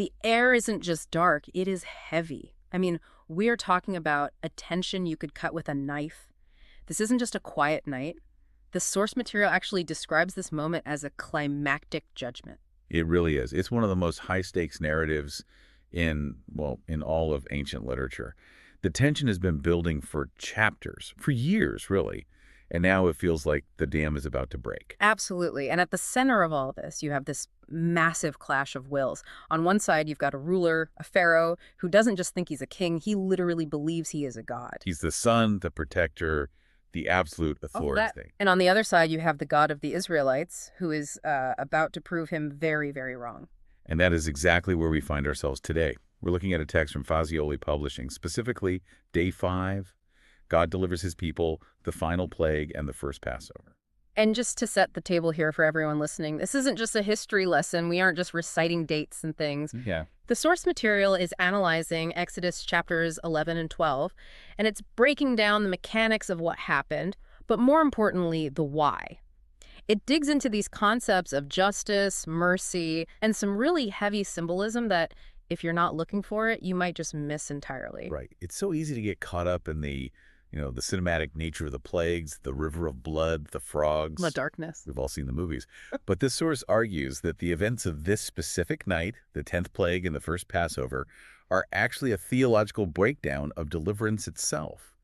The air isn't just dark, it is heavy. I mean, we're talking about a tension you could cut with a knife. This isn't just a quiet night. The source material actually describes this moment as a climactic judgment. It really is. It's one of the most high-stakes narratives in all of ancient literature. The tension has been building for chapters, for years, really. And now it feels like the dam is about to break. Absolutely. And at the center of all this, you have this massive clash of wills. On one side, you've got a ruler, a pharaoh, who doesn't just think he's a king, he literally believes he is a god. He's the son, the protector, the absolute authority. And on the other side, you have the God of the Israelites, who is about to prove him very, very wrong. And that is exactly where we find ourselves today. We're looking at a text from Fazioli Publishing, specifically Day 5. God delivers his people, the final plague, and the first Passover. And just to set the table here for everyone listening, this isn't just a history lesson. We aren't just reciting dates and things. Yeah. The source material is analyzing Exodus chapters 11 and 12, and it's breaking down the mechanics of what happened, but more importantly, the why. It digs into these concepts of justice, mercy, and some really heavy symbolism that, if you're not looking for it, you might just miss entirely. Right. It's so easy to get caught up in the cinematic nature of the plagues, the river of blood, the frogs. The darkness. We've all seen the movies. But this source argues that the events of this specific night, the 10th plague and the first Passover, are actually a theological breakdown of deliverance itself.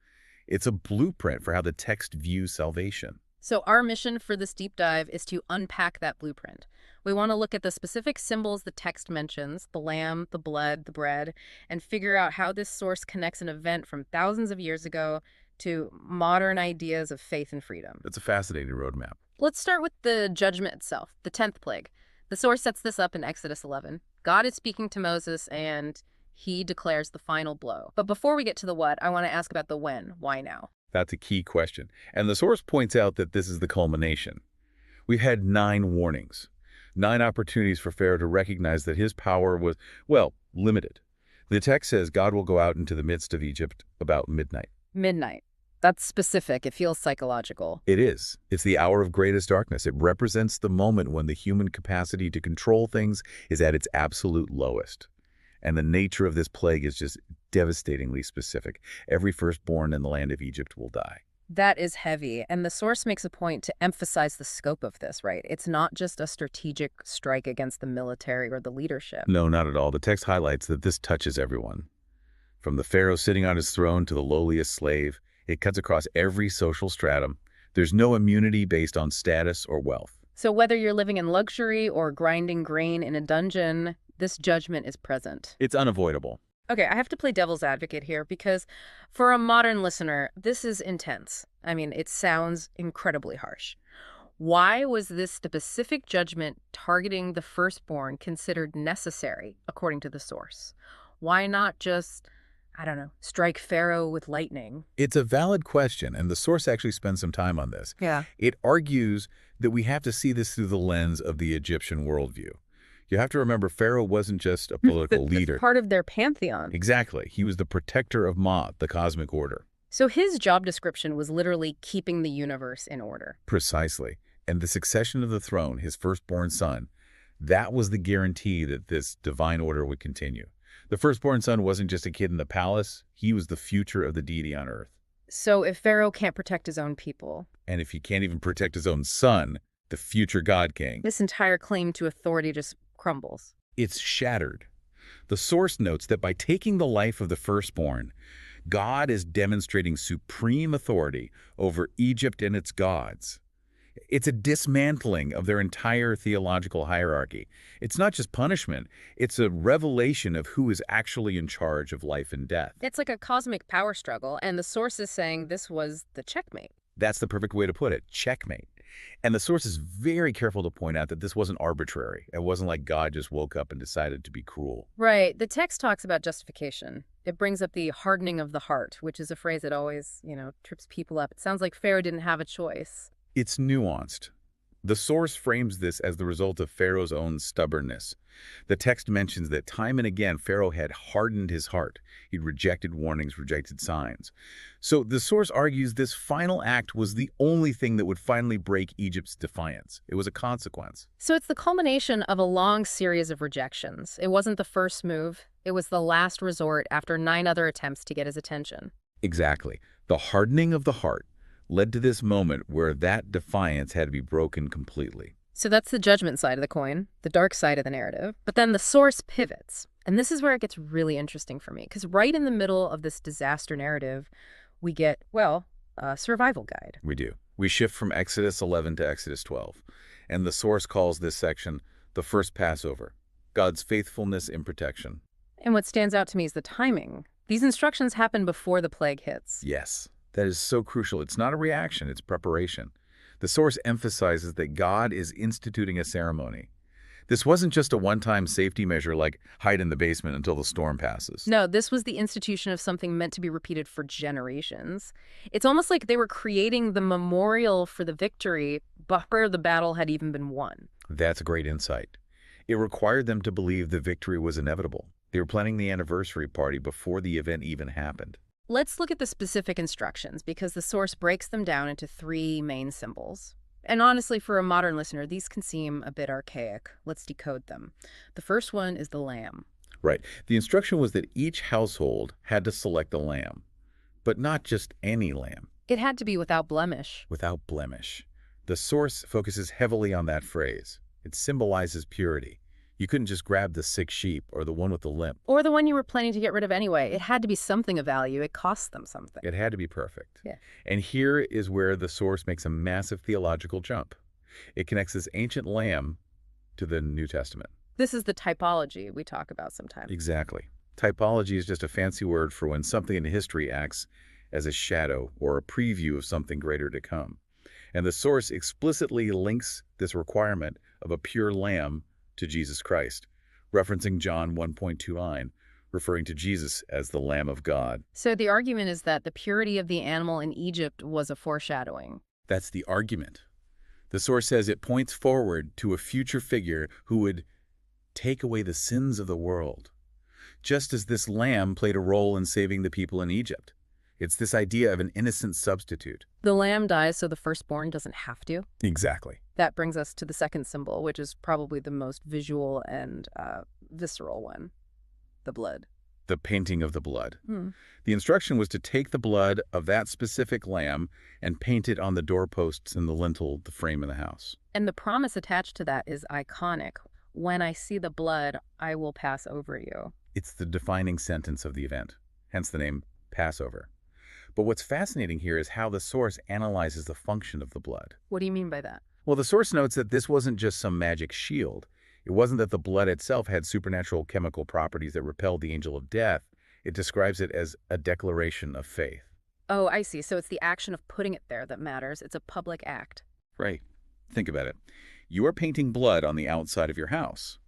It's a blueprint for how the text views salvation. So our mission for this deep dive is to unpack that blueprint. We want to look at the specific symbols the text mentions, the lamb, the blood, the bread, and figure out how this source connects an event from thousands of years ago to modern ideas of faith and freedom. It's a fascinating roadmap. Let's start with the judgment itself, the 10th plague. The source sets this up in Exodus 11. God is speaking to Moses, and he declares the final blow. But before we get to the what, I want to ask about the when. Why now? That's a key question. And the source points out that this is the culmination. We've had 9 warnings, 9 opportunities for Pharaoh to recognize that his power was, limited. The text says God will go out into the midst of Egypt about midnight. Midnight. That's specific. It feels psychological. It is. It's the hour of greatest darkness. It represents the moment when the human capacity to control things is at its absolute lowest. And the nature of this plague is just devastatingly specific. Every firstborn in the land of Egypt will die. That is heavy, and the source makes a point to emphasize the scope of this, right? It's not just a strategic strike against the military or the leadership. No, not at all. The text highlights that this touches everyone. From the pharaoh sitting on his throne to the lowliest slave, it cuts across every social stratum. There's no immunity based on status or wealth. So whether you're living in luxury or grinding grain in a dungeon, this judgment is present. It's unavoidable. Okay, I have to play devil's advocate here because for a modern listener, this is intense. I mean, it sounds incredibly harsh. Why was this specific judgment targeting the firstborn considered necessary, according to the source? Why not just, strike Pharaoh with lightning? It's a valid question, and the source actually spends some time on this. Yeah. It argues that we have to see this through the lens of the Egyptian worldview. You have to remember, Pharaoh wasn't just a political leader. Part of their pantheon. Exactly. He was the protector of Ma'at, the cosmic order. So his job description was literally keeping the universe in order. Precisely. And the succession of the throne, his firstborn son, that was the guarantee that this divine order would continue. The firstborn son wasn't just a kid in the palace. He was the future of the deity on earth. So if Pharaoh can't protect his own people, and if he can't even protect his own son, the future God King, this entire claim to authority just crumbles. It's shattered. The source notes that by taking the life of the firstborn, God is demonstrating supreme authority over Egypt and its gods. It's a dismantling of their entire theological hierarchy. It's not just punishment. It's a revelation of who is actually in charge of life and death. It's like a cosmic power struggle, and the source is saying this was the checkmate. That's the perfect way to put it, checkmate. And the source is very careful to point out that this wasn't arbitrary. It wasn't like God just woke up and decided to be cruel. Right. The text talks about justification. It brings up the hardening of the heart, which is a phrase that always, trips people up. It sounds like Pharaoh didn't have a choice. It's nuanced. The source frames this as the result of Pharaoh's own stubbornness. The text mentions that time and again Pharaoh had hardened his heart. He'd rejected warnings, rejected signs. So the source argues this final act was the only thing that would finally break Egypt's defiance. It was a consequence. So it's the culmination of a long series of rejections. It wasn't the first move. It was the last resort after 9 other attempts to get his attention. Exactly. The hardening of the heart led to this moment where that defiance had to be broken completely. So that's the judgment side of the coin, the dark side of the narrative. But then the source pivots. And this is where it gets really interesting for me, because right in the middle of this disaster narrative, we get, well, a survival guide. We do. We shift from Exodus 11 to Exodus 12. And the source calls this section the first Passover, God's faithfulness in protection. And what stands out to me is the timing. These instructions happen before the plague hits. Yes, that is so crucial. It's not a reaction, it's preparation. The source emphasizes that God is instituting a ceremony. This wasn't just a one-time safety measure like hide in the basement until the storm passes. No, this was the institution of something meant to be repeated for generations. It's almost like they were creating the memorial for the victory before the battle had even been won. That's a great insight. It required them to believe the victory was inevitable. They were planning the anniversary party before the event even happened. Let's look at the specific instructions because the source breaks them down into 3 main symbols. And honestly, for a modern listener, these can seem a bit archaic. Let's decode them. The first one is the lamb. Right. The instruction was that each household had to select a lamb, but not just any lamb. It had to be without blemish. Without blemish. The source focuses heavily on that phrase. It symbolizes purity. You couldn't just grab the sick sheep or the one with the limp. Or the one you were planning to get rid of anyway. It had to be something of value. It cost them something. It had to be perfect. Yeah. And here is where the source makes a massive theological jump. It connects this ancient lamb to the New Testament. This is the typology we talk about sometimes. Exactly. Typology is just a fancy word for when something in history acts as a shadow or a preview of something greater to come. And the source explicitly links this requirement of a pure lamb to Jesus Christ, referencing John 1:29, referring to Jesus as the Lamb of God. So the argument is that the purity of the animal in Egypt was a foreshadowing. That's the argument. The source says it points forward to a future figure who would take away the sins of the world, just as this lamb played a role in saving the people in Egypt. It's this idea of an innocent substitute. The lamb dies so the firstborn doesn't have to. Exactly. That brings us to the second symbol, which is probably the most visual and visceral one, the blood. The painting of the blood. The instruction was to take the blood of that specific lamb and paint it on the doorposts and the lintel, the frame of the house. And the promise attached to that is iconic. When I see the blood, I will pass over you. It's the defining sentence of the event, hence the name Passover. But what's fascinating here is how the source analyzes the function of the blood. What do you mean by that? Well, the source notes that this wasn't just some magic shield. It wasn't that the blood itself had supernatural chemical properties that repelled the angel of death. It describes it as a declaration of faith. Oh, I see. So it's the action of putting it there that matters. It's a public act. Right. Think about it. You are painting blood on the outside of your house.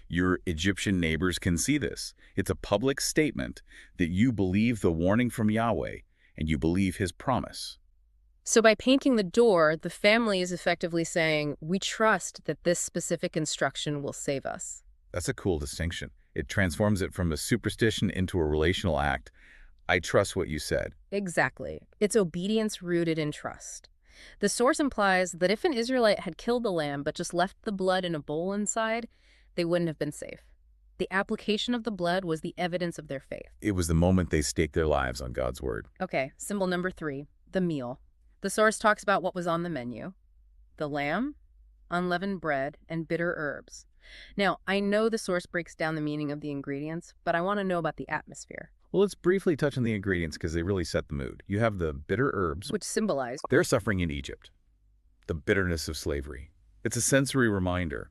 Your Egyptian neighbors can see this. It's a public statement that you believe the warning from Yahweh and you believe his promise. So by painting the door, the family is effectively saying, we trust that this specific instruction will save us. That's a cool distinction. It transforms it from a superstition into a relational act. I trust what you said. Exactly. It's obedience rooted in trust. The source implies that if an Israelite had killed the lamb but just left the blood in a bowl inside, they wouldn't have been safe. The application of the blood was the evidence of their faith. It was the moment they staked their lives on God's word. Okay, symbol number 3, the meal. The source talks about what was on the menu. The lamb, unleavened bread, and bitter herbs. Now, I know the source breaks down the meaning of the ingredients, but I want to know about the atmosphere. Well, let's briefly touch on the ingredients because they really set the mood. You have the bitter herbs, Which symbolize their suffering in Egypt, the bitterness of slavery. It's a sensory reminder,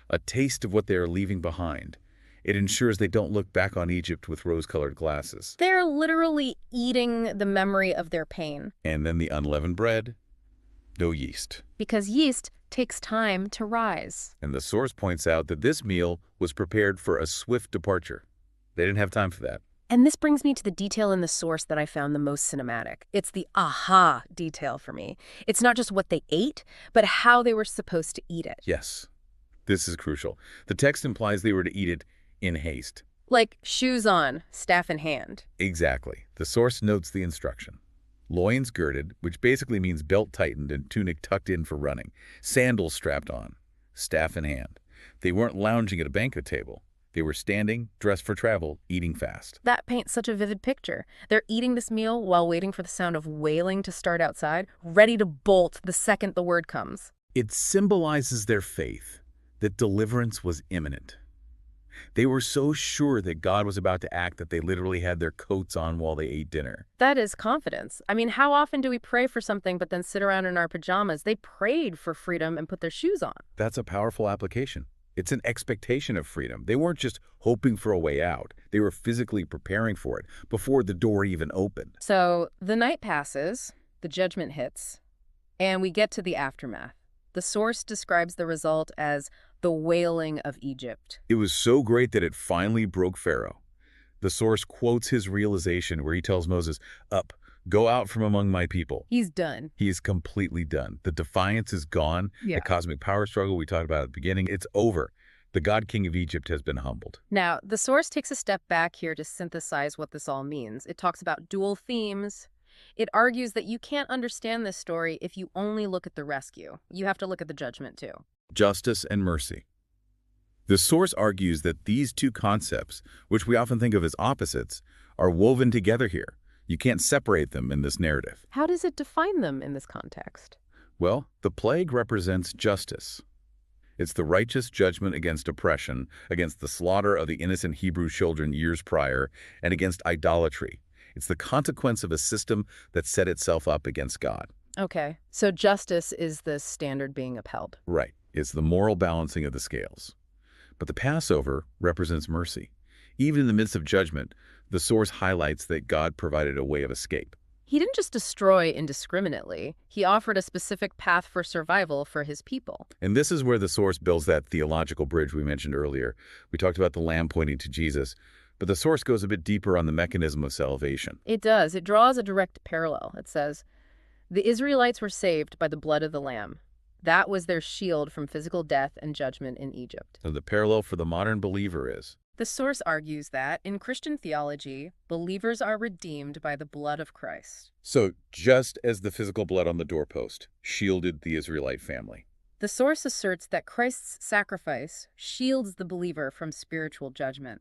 a taste of what they are leaving behind. It ensures they don't look back on Egypt with rose-colored glasses. they're literally eating the memory of their pain. And then the unleavened bread, no yeast. Because yeast takes time to rise. And the source points out that this meal was prepared for a swift departure. They didn't have time for that. And this brings me to the detail in the source that I found the most cinematic. It's the aha detail for me. It's not just what they ate, but how they were supposed to eat it. Yes, this is crucial. The text implies they were to eat it in haste. Like shoes on, staff in hand. Exactly. The source notes the instruction. Loins girded, which basically means belt tightened and tunic tucked in for running. Sandals strapped on. Staff in hand. They weren't lounging at a banquet table. They were standing, dressed for travel, eating fast. That paints such a vivid picture. They're eating this meal while waiting for the sound of wailing to start outside, ready to bolt the second the word comes. It symbolizes their faith that deliverance was imminent. They were so sure that God was about to act that they literally had their coats on while they ate dinner. That is confidence. I mean, how often do we pray for something but then sit around in our pajamas? They prayed for freedom and put their shoes on. That's a powerful application. It's an expectation of freedom. They weren't just hoping for a way out. They were physically preparing for it before the door even opened. So the night passes, the judgment hits, and we get to the aftermath. The source describes the result as the wailing of Egypt. It was so great that it finally broke Pharaoh. The source quotes his realization where he tells Moses, "Up, go out from among my people." He's done. He is completely done. The defiance is gone. Yeah. The cosmic power struggle we talked about at the beginning, it's over. The God King of Egypt has been humbled. Now, the source takes a step back here to synthesize what this all means. It talks about dual themes. It argues that you can't understand this story if you only look at the rescue. You have to look at the judgment too. Justice and mercy. The source argues that these two concepts, which we often think of as opposites, are woven together here. You can't separate them in this narrative. How does it define them in this context? Well, the plague represents justice. It's the righteous judgment against oppression, against the slaughter of the innocent Hebrew children years prior, and against idolatry. It's the consequence of a system that set itself up against God. Okay, so justice is the standard being upheld. Right. It's the moral balancing of the scales. But the Passover represents mercy. Even in the midst of judgment, the source highlights that God provided a way of escape. He didn't just destroy indiscriminately. He offered a specific path for survival for his people. And this is where the source builds that theological bridge we mentioned earlier. We talked about the lamb pointing to Jesus, but the source goes a bit deeper on the mechanism of salvation. It does. It draws a direct parallel. It says, the Israelites were saved by the blood of the lamb. That was their shield from physical death and judgment in Egypt. So the parallel for the modern believer is, The source argues that, in Christian theology, believers are redeemed by the blood of Christ. so just as the physical blood on the doorpost shielded the Israelite family. The source asserts that Christ's sacrifice shields the believer from spiritual judgment.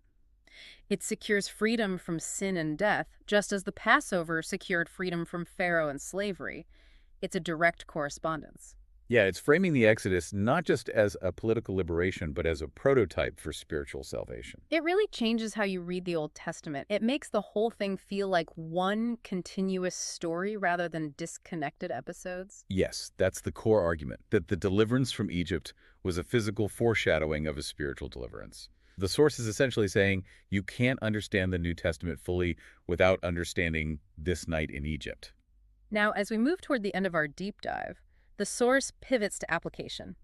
It secures freedom from sin and death, just as the Passover secured freedom from Pharaoh and slavery. It's a direct correspondence. Yeah, it's framing the Exodus not just as a political liberation, but as a prototype for spiritual salvation. It really changes how you read the Old Testament. It makes the whole thing feel like one continuous story rather than disconnected episodes. Yes, that's the core argument, that the deliverance from Egypt was a physical foreshadowing of a spiritual deliverance. The source is essentially saying you can't understand the New Testament fully without understanding this night in Egypt. Now, as we move toward the end of our deep dive, the source pivots to application.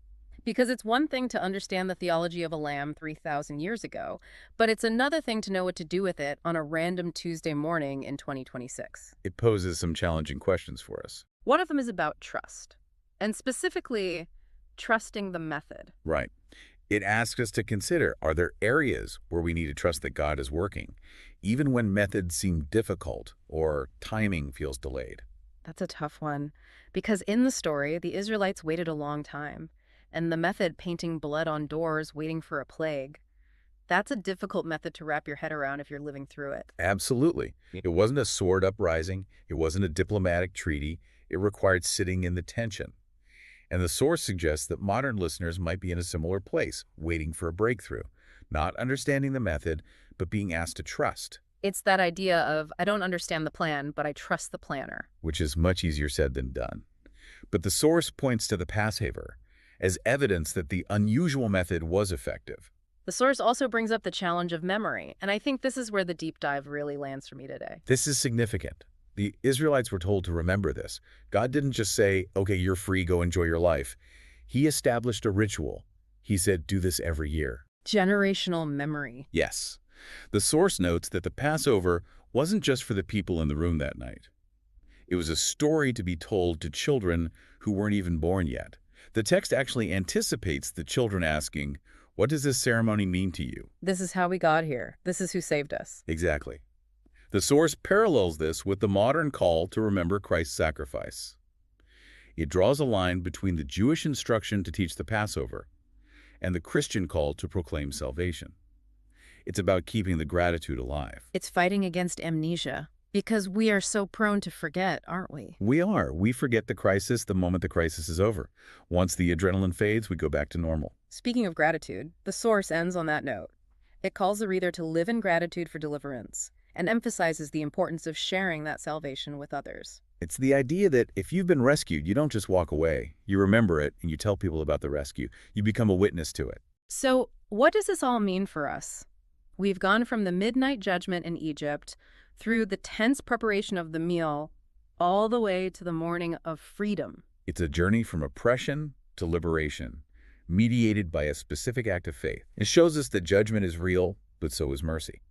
Because it's one thing to understand the theology of a lamb 3,000 years ago, but it's another thing to know what to do with it on a random Tuesday morning in 2026. It poses some challenging questions for us. One of them is about trust, and specifically, trusting the method. Right. It asks us to consider, are there areas where we need to trust that God is working, even when methods seem difficult or timing feels delayed? That's a tough one, because in the story, the Israelites waited a long time, and the method, painting blood on doors, waiting for a plague, that's a difficult method to wrap your head around if you're living through it. Absolutely. It wasn't a sword uprising. It wasn't a diplomatic treaty. It required sitting in the tension. And the source suggests that modern listeners might be in a similar place, waiting for a breakthrough, not understanding the method, but being asked to trust. It's that idea of, I don't understand the plan, but I trust the planner. Which is much easier said than done. But the source points to the Passover as evidence that the unusual method was effective. The source also brings up the challenge of memory, and I think this is where the deep dive really lands for me today. This is significant. The Israelites were told to remember this. God didn't just say, okay, you're free, go enjoy your life. He established a ritual. He said, do this every year. Generational memory. Yes. The source notes that the Passover wasn't just for the people in the room that night. It was a story to be told to children who weren't even born yet. The text actually anticipates the children asking, "What does this ceremony mean to you?" This is how we got here. This is who saved us. Exactly. The source parallels this with the modern call to remember Christ's sacrifice. It draws a line between the Jewish instruction to teach the Passover and the Christian call to proclaim salvation. It's about keeping the gratitude alive. It's fighting against amnesia because we are so prone to forget, aren't we? We are. We forget the crisis the moment the crisis is over. Once the adrenaline fades, we go back to normal. Speaking of gratitude, the source ends on that note. It calls the reader to live in gratitude for deliverance and emphasizes the importance of sharing that salvation with others. It's the idea that if you've been rescued, you don't just walk away. You remember it and you tell people about the rescue. You become a witness to it. So, what does this all mean for us? We've gone from the midnight judgment in Egypt through the tense preparation of the meal all the way to the morning of freedom. It's a journey from oppression to liberation, mediated by a specific act of faith. It shows us that judgment is real, but so is mercy.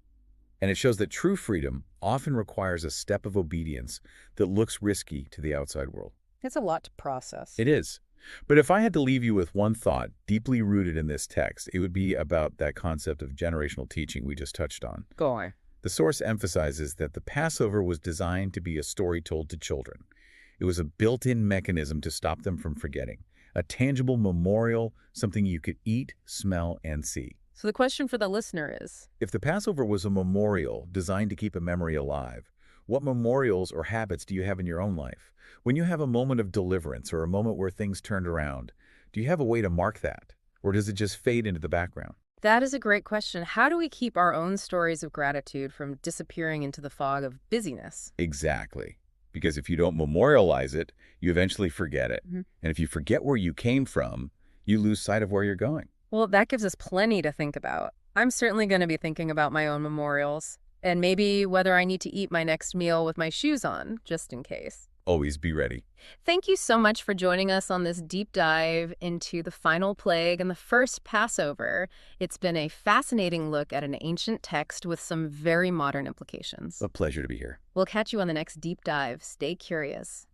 And it shows that true freedom often requires a step of obedience that looks risky to the outside world. It's a lot to process. It is. But if I had to leave you with one thought deeply rooted in this text, it would be about that concept of generational teaching we just touched on. Go on. The source emphasizes that the Passover was designed to be a story told to children. It was a built-in mechanism to stop them from forgetting, a tangible memorial, something you could eat, smell, and see. So the question for the listener is, If the Passover was a memorial designed to keep a memory alive, what memorials or habits do you have in your own life? When you have a moment of deliverance or a moment where things turned around, do you have a way to mark that? Or does it just fade into the background? that is a great question. How do we keep our own stories of gratitude from disappearing into the fog of busyness? Exactly. Because if you don't memorialize it, you eventually forget it. Mhm. And if you forget where you came from, you lose sight of where you're going. Well, that gives us plenty to think about. I'm certainly going to be thinking about my own memorials and maybe whether I need to eat my next meal with my shoes on, just in case. Always be ready. Thank you so much for joining us on this deep dive into the final plague and the first Passover. It's been a fascinating look at an ancient text with some very modern implications. A pleasure to be here. We'll catch you on the next deep dive. Stay curious.